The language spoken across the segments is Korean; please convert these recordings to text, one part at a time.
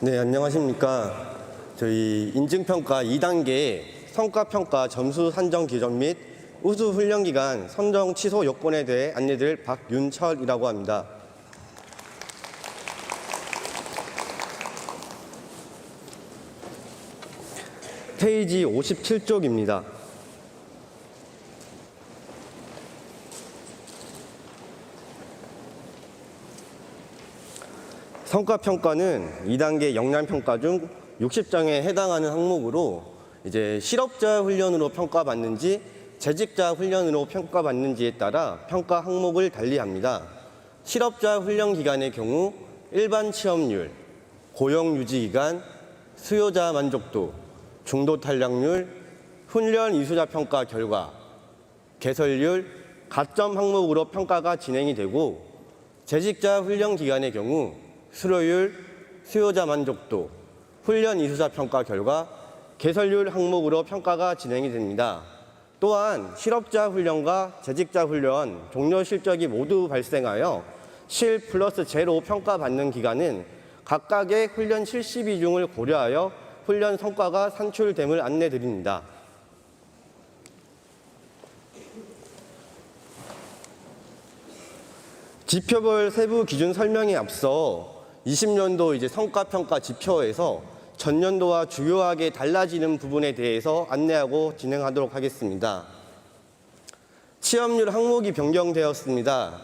네, 안녕하십니까. 저희 인증평가 2단계 성과평가 점수 산정 기준 및 우수 훈련기간 선정 취소 요건에 대해 안내드릴 박윤철이라고 합니다. 페이지 57쪽입니다. 성과평가는 2단계 역량평가 중 60장에 해당하는 항목으로 이제 실업자 훈련으로 평가받는지 재직자 훈련으로 평가받는지에 따라 평가 항목을 달리합니다. 실업자 훈련 기간의 경우 일반 취업률, 고용 유지 기간, 수요자 만족도, 중도 탄력률, 훈련 이수자 평가 결과, 개설률, 가점 항목으로 평가가 진행이 되고 재직자 훈련 기간의 경우 수료율, 수요자 만족도, 훈련 이수자 평가 결과, 개설률 항목으로 평가가 진행이 됩니다. 또한 실업자 훈련과 재직자 훈련 종료 실적이 모두 발생하여 실 플러스 제로 평가받는 기간은 각각의 훈련 실시 비중을 고려하여 훈련 성과가 산출됨을 안내드립니다. 지표별 세부 기준 설명에 앞서 20년도 이제 성과평가 지표에서 전년도와 주요하게 달라지는 부분에 대해서 안내하고 진행하도록 하겠습니다. 취업률 항목이 변경되었습니다.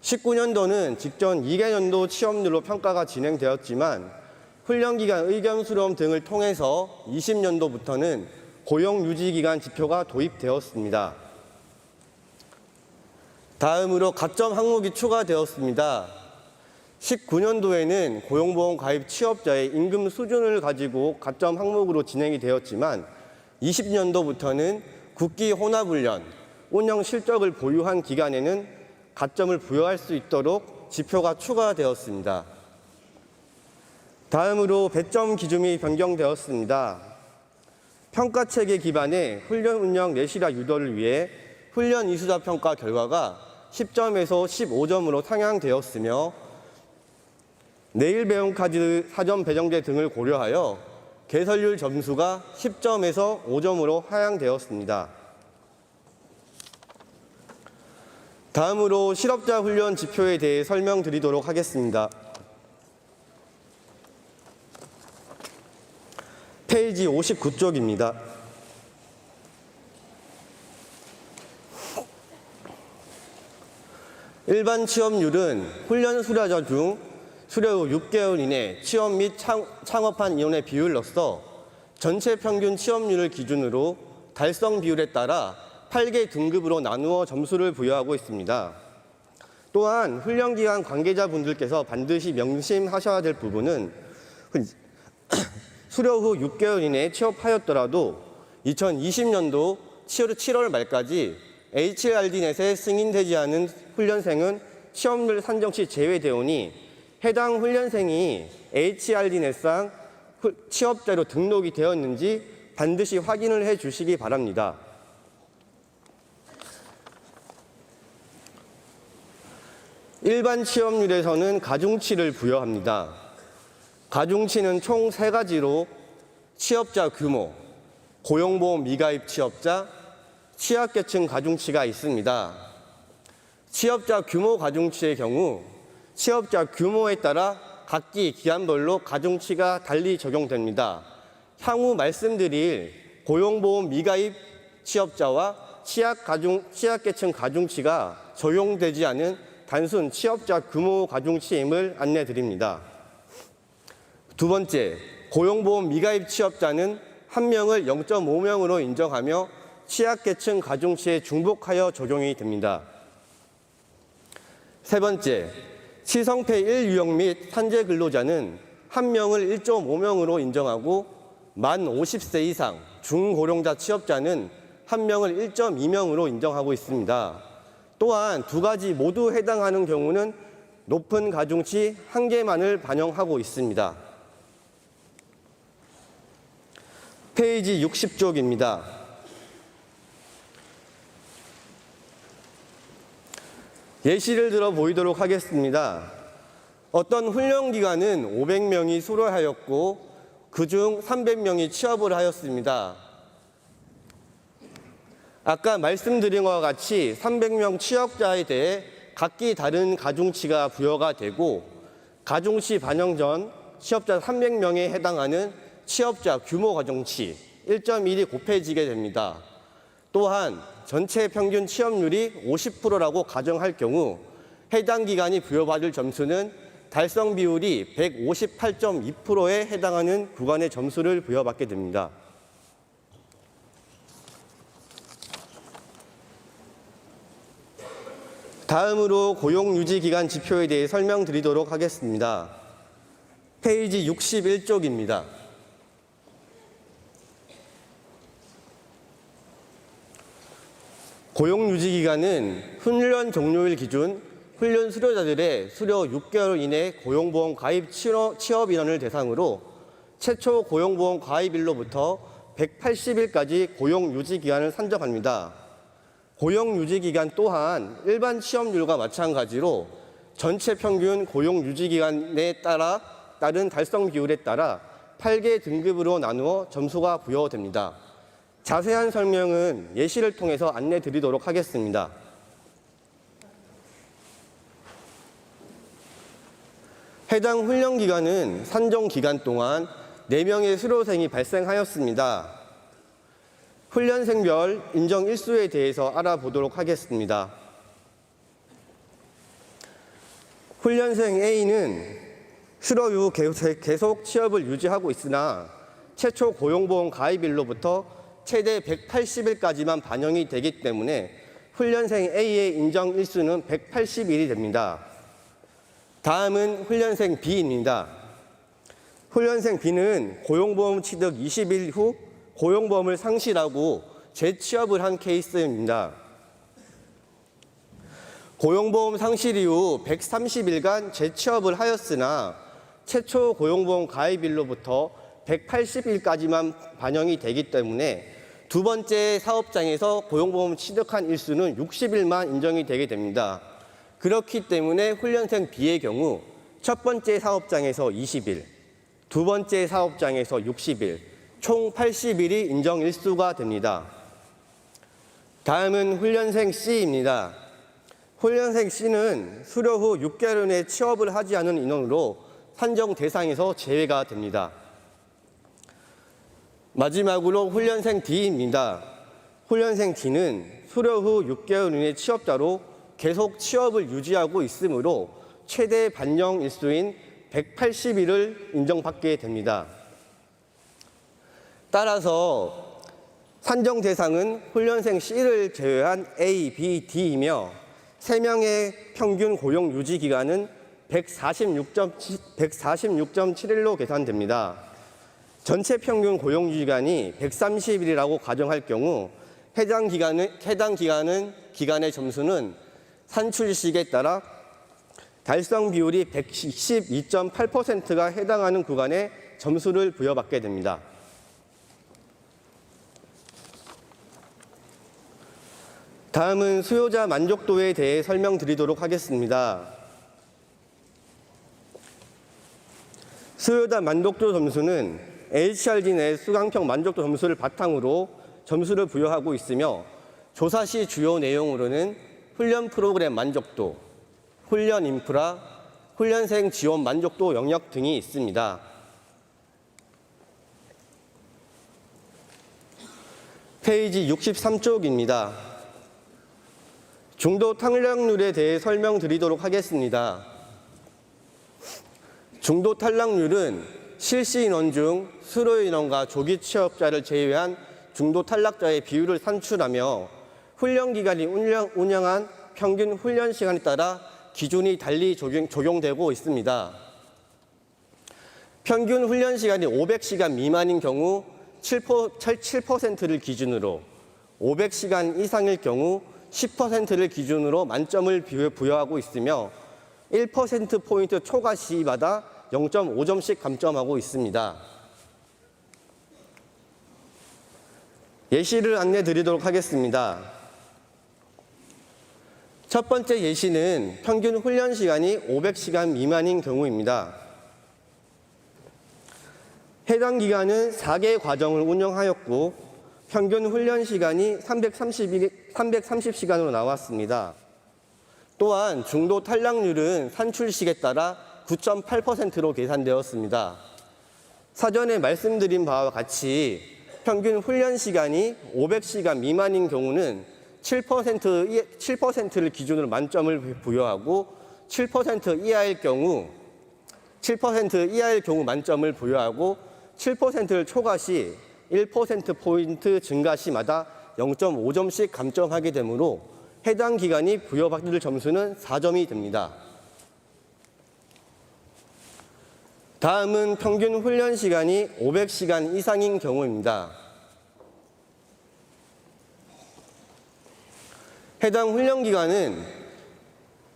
19년도는 직전 2개년도 취업률로 평가가 진행되었지만 훈련기간 의견 수렴 등을 통해서 20년도부터는 고용유지기간 지표가 도입되었습니다. 다음으로 가점 항목이 추가되었습니다. 19년도에는 고용보험 가입 취업자의 임금 수준을 가지고 가점 항목으로 진행이 되었지만 20년도부터는 국기 혼합훈련, 운영 실적을 보유한 기간에는 가점을 부여할 수 있도록 지표가 추가되었습니다. 다음으로 배점 기준이 변경되었습니다. 평가체계 기반의 훈련 운영 내실화 유도를 위해 훈련 이수자 평가 결과가 10점에서 15점으로 상향되었으며 내일 배움 카드 사전 배정제 등을 고려하여 개설률 점수가 10점에서 5점으로 하향되었습니다. 다음으로 실업자 훈련 지표에 대해 설명드리도록 하겠습니다. 페이지 59쪽입니다. 일반 취업률은 훈련 수료자 중 수료 후 6개월 이내 취업 및 창업한 인원의 비율로서 전체 평균 취업률을 기준으로 달성 비율에 따라 8개 등급으로 나누어 점수를 부여하고 있습니다. 또한 훈련기간 관계자분들께서 반드시 명심하셔야 될 부분은 수료 후 6개월 이내에 취업하였더라도 2020년도 7월 말까지 HRD넷에 승인되지 않은 훈련생은 취업률 산정 시 제외되오니 해당 훈련생이 HRD넷상 취업자로 등록이 되었는지 반드시 확인을 해 주시기 바랍니다. 일반 취업률에서는 가중치를 부여합니다. 가중치는 총 3가지로 취업자 규모, 고용보험 미가입 취업자, 취약계층 가중치가 있습니다. 취업자 규모 가중치의 경우 취업자 규모에 따라 각기 기한별로 가중치가 달리 적용됩니다. 향후 말씀드릴 고용보험 미가입 취업자와 취약계층 가중치가 적용되지 않은 단순 취업자 규모 가중치임을 안내드립니다. 두 번째, 고용보험 미가입 취업자는 1명을 0.5명으로 인정하며 취약계층 가중치에 중복하여 적용이 됩니다. 세 번째, 치성폐 1유형 및 산재 근로자는 1명을 1.5명으로 인정하고 만 50세 이상 중고령자 취업자는 1명을 1.2명으로 인정하고 있습니다. 또한 2가지 모두 해당하는 경우는 높은 가중치 1개만을 반영하고 있습니다. 페이지 60쪽입니다. 예시를 들어 보이도록 하겠습니다. 어떤 훈련기관은 500명이 수료하였고 그중 300명이 취업을 하였습니다. 아까 말씀드린 것과 같이 300명 취업자에 대해 각기 다른 가중치가 부여가 되고 가중치 반영 전 취업자 300명에 해당하는 취업자 규모 가중치 1.1이 곱해지게 됩니다. 또한 전체 평균 취업률이 50%라고 가정할 경우 해당 기관이 부여받을 점수는 달성 비율이 158.2%에 해당하는 구간의 점수를 부여받게 됩니다. 다음으로 고용유지기간 지표에 대해 설명드리도록 하겠습니다. 페이지 61쪽입니다. 고용유지기간은 훈련 종료일 기준 훈련 수료자들의 수료 6개월 이내 고용보험 가입 취업 인원을 대상으로 최초 고용보험 가입일로부터 180일까지 고용유지기간을 산정합니다. 고용유지기간 또한 일반 취업률과 마찬가지로 전체 평균 고용유지기간에 따른 달성 비율에 따라 8개 등급으로 나누어 점수가 부여됩니다. 자세한 설명은 예시를 통해서 안내 드리도록 하겠습니다. 해당 훈련기간은 산정기간 동안 4명의 수료생이 발생하였습니다. 훈련생별 인정 일수에 대해서 알아보도록 하겠습니다. 훈련생 A는 수료 후 계속 취업을 유지하고 있으나 최초 고용보험 가입일로부터 최대 180일까지만 반영이 되기 때문에 훈련생 A의 인정 일수는 180일이 됩니다. 다음은 훈련생 B입니다. 훈련생 B는 고용보험 취득 20일 후 고용보험을 상실하고 재취업을 한 케이스입니다. 고용보험 상실 이후 130일간 재취업을 하였으나 최초 고용보험 가입일로부터 180일까지만 반영이 되기 때문에 두 번째 사업장에서 고용보험 취득한 일수는 60일만 인정이 되게 됩니다. 그렇기 때문에 훈련생 B의 경우 첫 번째 사업장에서 20일, 두 번째 사업장에서 60일, 총 80일이 인정 일수가 됩니다. 다음은 훈련생 C입니다. 훈련생 C는 수료 후 6개월 내에 취업을 하지 않은 인원으로 산정 대상에서 제외가 됩니다. 마지막으로 훈련생 D입니다. 훈련생 D는 수료 후 6개월 이내 취업자로 계속 취업을 유지하고 있으므로 최대 반영 일수인 180일을 인정받게 됩니다. 따라서 산정 대상은 훈련생 C를 제외한 A, B, D이며 3명의 평균 고용 유지 기간은 146.7일로 계산됩니다. 전체 평균 고용 유지 기간이 130일이라고 가정할 경우 해당 기간의 점수는 산출식에 따라 달성 비율이 112.8%가 해당하는 구간에 점수를 부여받게 됩니다. 다음은 수요자 만족도에 대해 설명드리도록 하겠습니다. 수요자 만족도 점수는 HRD 내 수강평 만족도 점수를 바탕으로 점수를 부여하고 있으며 조사 시 주요 내용으로는 훈련 프로그램 만족도, 훈련 인프라, 훈련생 지원 만족도 영역 등이 있습니다. 페이지 63쪽입니다. 중도 탈락률에 대해 설명드리도록 하겠습니다. 중도 탈락률은 실시 인원 중 수료 인원과 조기 취업자를 제외한 중도 탈락자의 비율을 산출하며 훈련 기간이 운영한 평균 훈련 시간에 따라 기준이 달리 적용되고 있습니다. 평균 훈련 시간이 500시간 미만인 경우 7%를 기준으로, 500시간 이상일 경우 10%를 기준으로 만점을 부여하고 있으며 1%포인트 초과 시마다 0.5점씩 감점하고 있습니다. 예시를 안내 드리도록 하겠습니다. 첫 번째 예시는 평균 훈련 시간이 500시간 미만인 경우입니다. 해당 기간은 4개 과정을 운영하였고 평균 훈련 시간이 330시간으로 나왔습니다. 또한 중도 탈락률은 산출식에 따라 9.8%로 계산되었습니다. 사전에 말씀드린 바와 같이 평균 훈련 시간이 500시간 미만인 경우는 7%를 기준으로 만점을 부여하고 7% 이하일 경우 만점을 부여하고 7%를 초과 시 1%포인트 증가 시마다 0.5점씩 감점하게 되므로 해당 기간이 부여받을 점수는 4점이 됩니다. 다음은 평균 훈련 시간이 500시간 이상인 경우입니다. 해당 훈련 기간은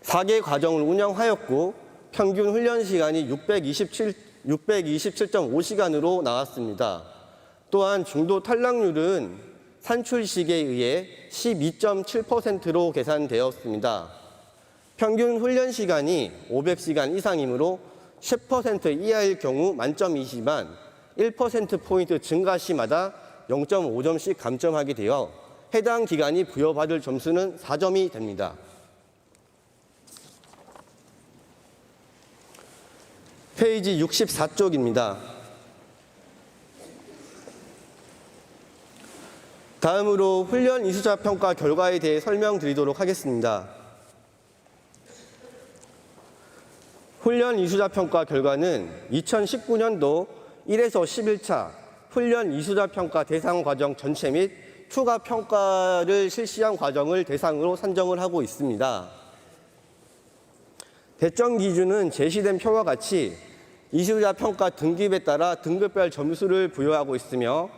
4개 과정을 운영하였고 평균 훈련 시간이 627.5시간으로 나왔습니다. 또한 중도 탈락률은 산출식에 의해 12.7%로 계산되었습니다. 평균 훈련 시간이 500시간 이상이므로 10% 이하일 경우 만점이지만 1%포인트 증가 시마다 0.5점씩 감점하게 되어 해당 기간이 부여받을 점수는 4점이 됩니다. 페이지 64쪽입니다. 다음으로 훈련 이수자 평가 결과에 대해 설명드리도록 하겠습니다. 훈련 이수자 평가 결과는 2019년도 1에서 11차 훈련 이수자 평가 대상 과정 전체 및 추가 평가를 실시한 과정을 대상으로 산정을 하고 있습니다. 배점 기준은 제시된 표와 같이 이수자 평가 등급에 따라 등급별 점수를 부여하고 있으며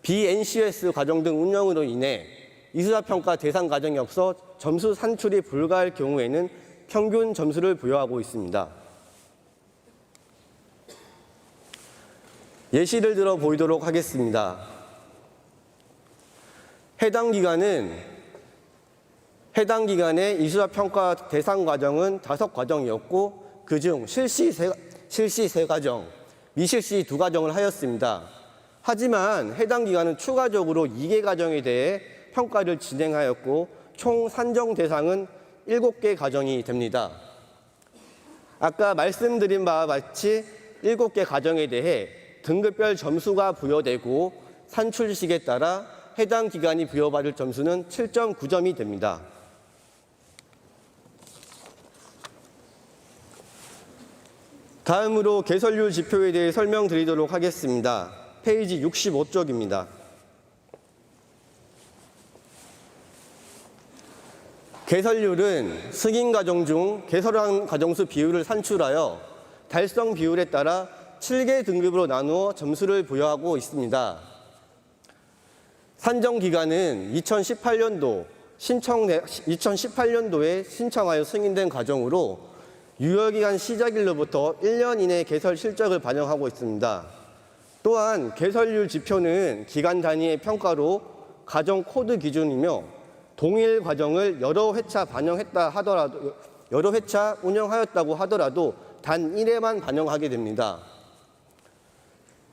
BNCS 과정 등 운영으로 인해 이수자 평가 대상 과정이 없어 점수 산출이 불가할 경우에는 평균 점수를 부여하고 있습니다. 예시를 들어 보이도록 하겠습니다. 해당 기간의 이수자 평가 대상 과정은 5과정이었고 그중 실시 3과정, 미실시 2과정을 하였습니다. 하지만 해당 기간은 추가적으로 2개 과정에 대해 평가를 진행하였고 총 산정 대상은 7개 과정이 됩니다. 아까 말씀드린 바와 같이 7개 과정에 대해 등급별 점수가 부여되고 산출식에 따라 해당 기간이 부여받을 점수는 7.9점이 됩니다. 다음으로 개설률 지표에 대해 설명드리도록 하겠습니다. 페이지 65쪽입니다. 개설률은 승인 과정 중 개설한 과정수 비율을 산출하여 달성 비율에 따라 7개 등급으로 나누어 점수를 부여하고 있습니다. 산정 기간은 2018년도에 신청하여 승인된 과정으로 유효기간 시작일로부터 1년 이내 개설 실적을 반영하고 있습니다. 또한 개설률 지표는 기간 단위의 평가로 과정 코드 기준이며 동일 과정을 여러 회차 운영하였다고 하더라도 단 1회만 반영하게 됩니다.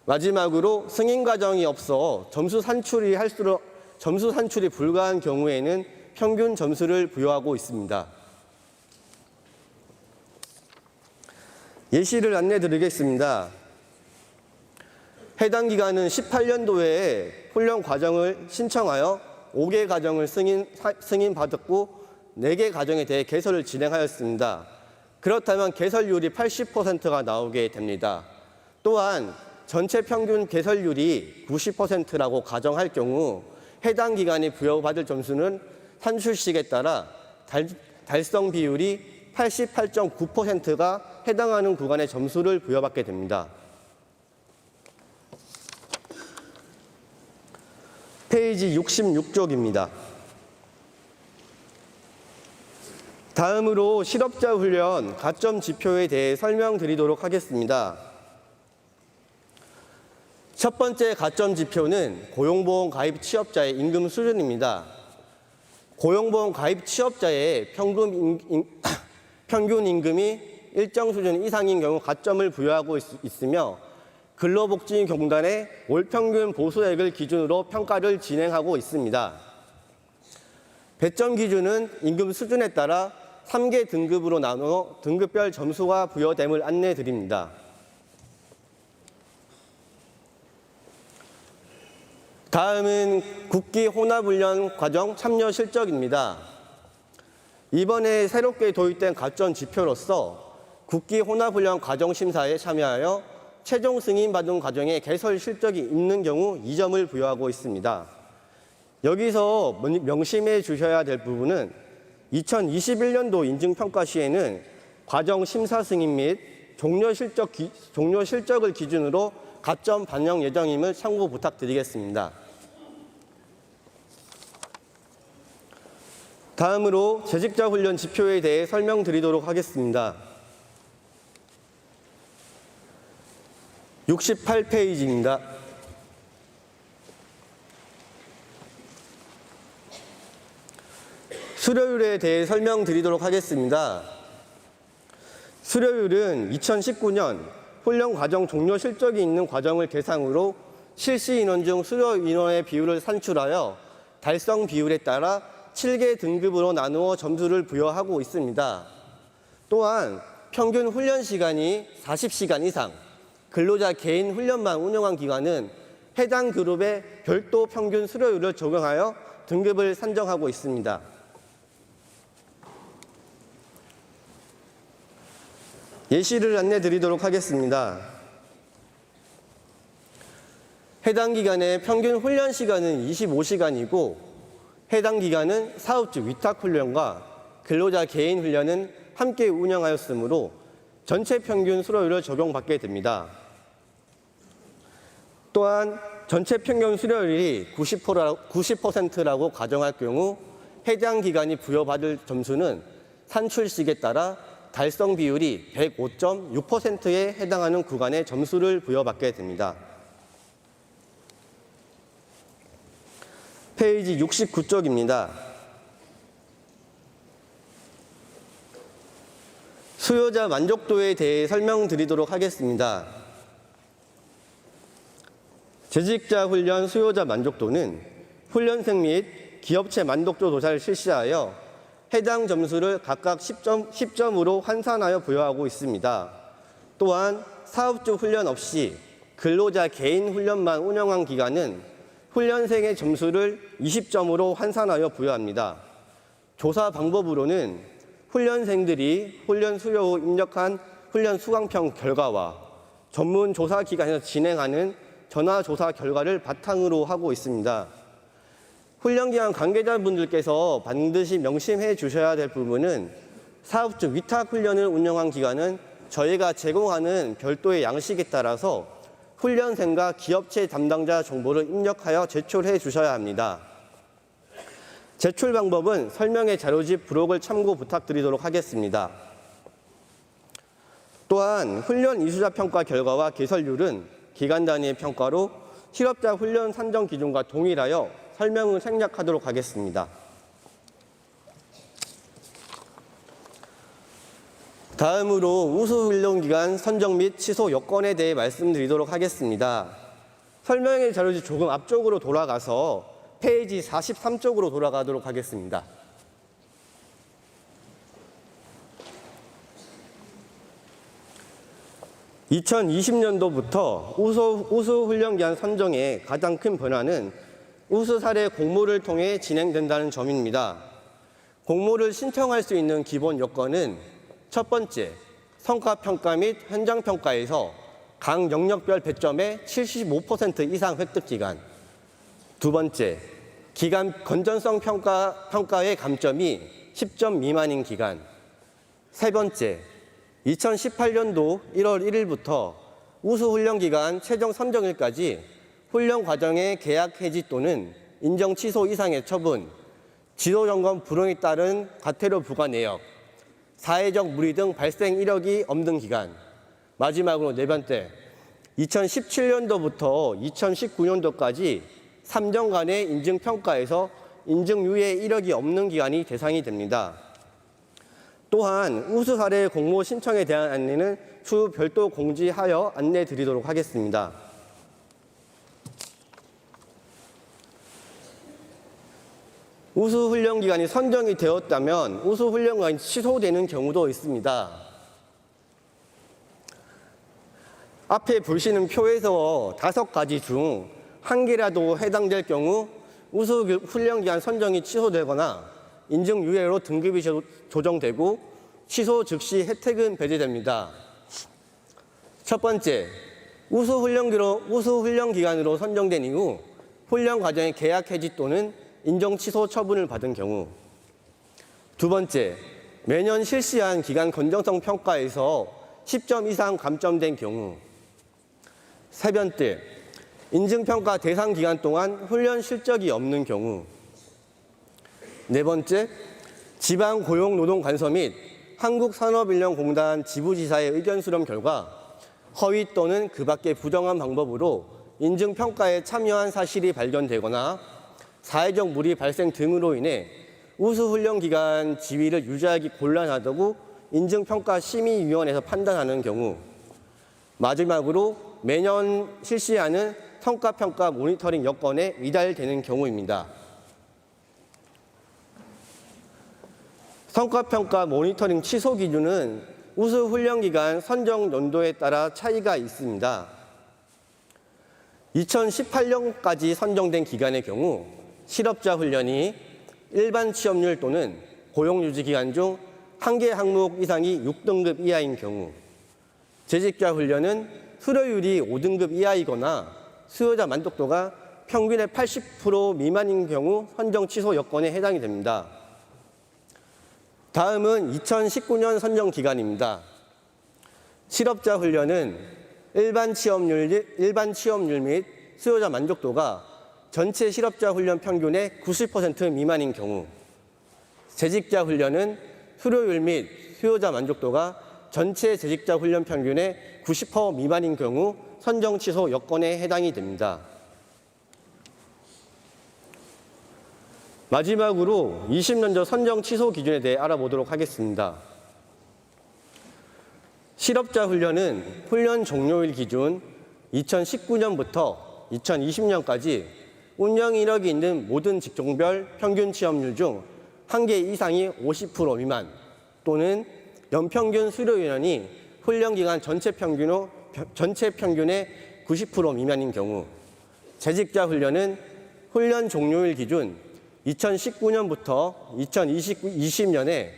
마지막으로 승인 과정이 없어 점수 산출이 불가한 경우에는 평균 점수를 부여하고 있습니다. 예시를 안내 드리겠습니다. 해당 기간은 18년도에 훈련 과정을 신청하여 5개 과정을 승인받았고 4개 과정에 대해 개설을 진행하였습니다. 그렇다면 개설률이 80%가 나오게 됩니다. 또한 전체 평균 개설률이 90%라고 가정할 경우 해당 기간이 부여받을 점수는 산출식에 따라 달성 비율이 88.9%가 해당하는 구간의 점수를 부여받게 됩니다. 페이지 66쪽입니다. 다음으로 실업자 훈련 가점 지표에 대해 설명드리도록 하겠습니다. 첫 번째 가점 지표는 고용보험 가입 취업자의 임금 수준입니다. 고용보험 가입 취업자의 평균 임금이 일정 수준 이상인 경우 가점을 부여하고 있으며 근로복지공단의 월평균 보수액을 기준으로 평가를 진행하고 있습니다. 배점 기준은 임금 수준에 따라 3개 등급으로 나누어 등급별 점수가 부여됨을 안내해 드립니다. 다음은 국기 혼합훈련 과정 참여 실적입니다. 이번에 새롭게 도입된 가점 지표로서 국기 혼합훈련 과정 심사에 참여하여 최종 승인받은 과정에 개설 실적이 있는 경우 2점을 부여하고 있습니다. 여기서 명심해 주셔야 될 부분은 2021년도 인증평가 시에는 과정 심사 승인 및 종료 실적을 기준으로 가점 반영 예정임을 참고 부탁드리겠습니다. 다음으로 재직자 훈련 지표에 대해 설명드리도록 하겠습니다. 68페이지입니다. 수료율에 대해 설명드리도록 하겠습니다. 수료율은 2019년 훈련 과정 종료 실적이 있는 과정을 대상으로 실시 인원 중 수료 인원의 비율을 산출하여 달성 비율에 따라 7개 등급으로 나누어 점수를 부여하고 있습니다. 또한 평균 훈련 시간이 40시간 이상, 근로자 개인 훈련만 운영한 기관은 해당 그룹의 별도 평균 수료율을 적용하여 등급을 산정하고 있습니다. 예시를 안내 드리도록 하겠습니다. 해당 기간의 평균 훈련 시간은 25시간이고 해당 기간은 사업주 위탁훈련과 근로자 개인 훈련은 함께 운영하였으므로 전체 평균 수료율을 적용받게 됩니다. 또한 전체 평균 수료율이 90%라고 가정할 경우 해당 기간이 부여받을 점수는 산출식에 따라 달성 비율이 105.6%에 해당하는 구간에 점수를 부여받게 됩니다. 페이지 69쪽입니다. 수요자 만족도에 대해 설명드리도록 하겠습니다. 재직자 훈련 수요자 만족도는 훈련생 및 기업체 만족도 조사를 실시하여 해당 점수를 각각 10점으로 환산하여 부여하고 있습니다. 또한 사업주 훈련 없이 근로자 개인 훈련만 운영한 기간은 훈련생의 점수를 20점으로 환산하여 부여합니다. 조사 방법으로는 훈련생들이 훈련 수료 후 입력한 훈련 수강평 결과와 전문 조사 기관에서 진행하는 전화 조사 결과를 바탕으로 하고 있습니다. 훈련기관 관계자분들께서 반드시 명심해 주셔야 될 부분은 사업주 위탁 훈련을 운영한 기관은 저희가 제공하는 별도의 양식에 따라서 훈련생과 기업체 담당자 정보를 입력하여 제출해 주셔야 합니다. 제출 방법은 설명의 자료집 부록을 참고 부탁드리도록 하겠습니다. 또한 훈련 이수자 평가 결과와 개설률은 기관 단위의 평가로 실업자 훈련 산정 기준과 동일하여 설명을 생략하도록 하겠습니다. 다음으로 우수훈련기관 선정 및 취소 요건에 대해 말씀드리도록 하겠습니다. 설명의 자료집 조금 앞쪽으로 돌아가서 페이지 43쪽으로 돌아가도록 하겠습니다. (2020년도부터) 우수훈련기관 선정의 가장 큰 변화는 우수 사례 공모를 통해 진행된다는 점입니다. 공모를 신청할 수 있는 기본 요건은 첫 번째, 성과평가 및 현장평가에서 각 영역별 배점의 75% 이상 획득 기간. 두 번째, 기간 건전성 평가의 감점이 10점 미만인 기간. 세 번째, 2018년도 1월 1일부터 우수훈련기관 최종 선정일까지 훈련 과정의 계약 해지 또는 인정 취소 이상의 처분, 지도점검 불응에 따른 과태료 부과 내역, 사회적 물의 등 발생 이력이 없는 기간. 마지막으로 네 번째, 2017년도부터 2019년도까지 3년간의 인증평가에서 인증 유예 이력이 없는 기관이 대상이 됩니다. 또한 우수 사례 공모 신청에 대한 안내는 추후 별도 공지하여 안내 드리도록 하겠습니다. 우수 훈련 기관이 선정이 되었다면 우수 훈련 기관이 취소되는 경우도 있습니다. 앞에 보시는 표에서 5가지 중 1개라도 해당될 경우 우수 훈련 기관 선정이 취소되거나 인증 유예로 등급이 조정되고 취소 즉시 혜택은 배제됩니다. 첫 번째, 우수 훈련 기관으로 선정된 이후 훈련 과정의 계약 해지 또는 인정 취소 처분을 받은 경우. 두 번째, 매년 실시한 기관 건전성 평가에서 10점 이상 감점된 경우. 세 번째, 인증평가 대상 기간 동안 훈련 실적이 없는 경우. 네 번째, 지방고용노동관서 및 한국산업인력공단 지부지사의 의견 수렴 결과 허위 또는 그 밖의 부정한 방법으로 인증평가에 참여한 사실이 발견되거나 사회적 무리 발생 등으로 인해 우수훈련기관 지위를 유지하기 곤란하다고 인증평가심의위원회에서 판단하는 경우. 마지막으로 매년 실시하는 성과평가 모니터링 여건에 미달되는 경우입니다. 성과평가 모니터링 취소 기준은 우수훈련기관 선정 연도에 따라 차이가 있습니다. 2018년까지 선정된 기간의 경우 실업자 훈련이 일반 취업률 또는 고용유지 기간 중 1개 항목 이상이 6등급 이하인 경우, 재직자 훈련은 수료율이 5등급 이하이거나 수요자 만족도가 평균의 80% 미만인 경우 선정 취소 여건에 해당이 됩니다. 다음은 2019년 선정 기간입니다. 실업자 훈련은 일반 취업률 및 수요자 만족도가 전체 실업자 훈련 평균의 90% 미만인 경우, 재직자 훈련은 수료율 및 수요자 만족도가 전체 재직자 훈련 평균의 90% 미만인 경우 선정 취소 여건에 해당이 됩니다. 마지막으로 20년 전 선정 취소 기준에 대해 알아보도록 하겠습니다. 실업자 훈련은 훈련 종료일 기준 2019년부터 2020년까지 운영 이력이 있는 모든 직종별 평균 취업률 중 1개 이상이 50% 미만 또는 연평균 수료인원이 훈련기간 전체 평균의 90% 미만인 경우, 재직자 훈련은 훈련 종료일 기준 2019년부터 2020년에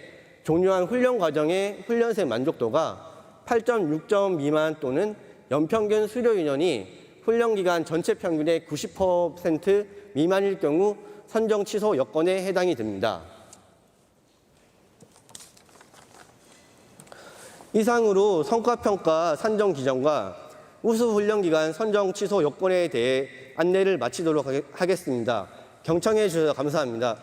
종료한 훈련 과정의 훈련생 만족도가 8.6점 미만 또는 연평균 수료인원이 훈련기간 전체 평균의 90% 미만일 경우 선정 취소 여건에 해당이 됩니다. 이상으로 성과평가 산정 기준과 우수훈련기관 선정 취소 여건에 대해 안내를 마치도록 하겠습니다. 경청해 주셔서 감사합니다.